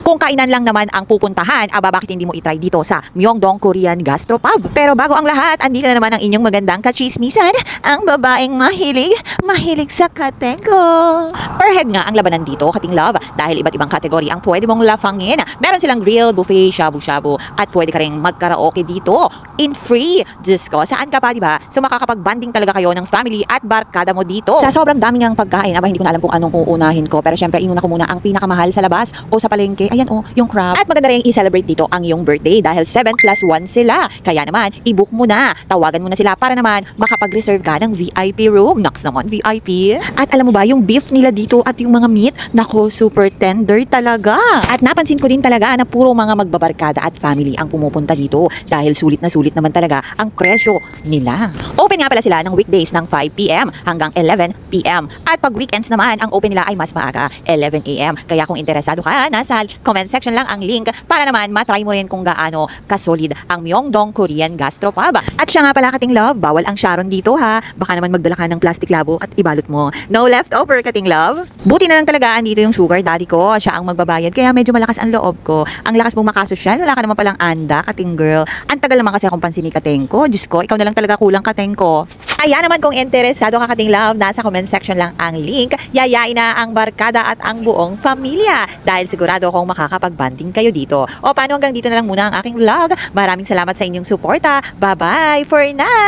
Kung kainan lang naman ang pupuntahan, bakit hindi mo itry dito sa Myeongdong Korean Gastropub? Pero bago ang lahat, andito na naman ang inyong magandang kachismisan, ang babaeng mahilig sa katengo. Per head nga ang labanan dito, kating love, dahil iba't ibang kategory ang pwede mong lafangin. Meron silang grill, buffet, shabu-shabu, at pwede ka rin magkaraoke dito in free. Diyos ko, saan ka pa, diba? So makakapag-banding talaga kayo ng family at barkada mo dito. Sa sobrang daming ang pagkain, hindi ko na alam kung anong uunahin ko, pero syempre inuna ko muna ang pinakamahal sa labas o sa palengke. Ayan yung crab. At maganda rin i-celebrate dito ang iyong birthday dahil 7+1 sila. Kaya naman, i-book mo na. Tawagan mo na sila para naman makapag-reserve ka ng VIP room. Nox naman, VIP. At alam mo ba, yung beef nila dito at yung mga meat, nako, super tender talaga. At napansin ko din talaga na puro mga magbabarkada at family ang pumupunta dito dahil sulit na sulit naman talaga ang presyo nila. Open nga pala sila ng weekdays ng 5 PM hanggang 11 PM. At pag weekends naman, ang open nila ay mas maaga, 11 AM. Kaya kung interesado ka, nasa comment section lang ang link para naman matry mo rin kung gaano kasolid ang Myeongdong Korean Gastropub. At siya nga pala, kating love, bawal ang Sharon dito ha. Baka naman magdala ka ng plastic labo at ibalot mo. No leftover, kating love. Buti na lang talaga andito yung sugar daddy ko. Siya ang magbabayad kaya medyo malakas ang loob ko. Ang lakas mong makasosyal, wala ka naman palang anda, kating girl. Ang tagal naman kasi akong pansini kateng ko. Diyos ko, ikaw na lang talaga kulang kateng ko. Ayan naman, kung interesado ka, kating love, nasa comment section lang ang link. Yayain na ang barkada at ang buong pamilya dahil sigurado akong makakapag-banding kayo dito. O paano, hanggang dito na lang muna ang aking vlog. Maraming salamat sa inyong suporta. Bye-bye for now!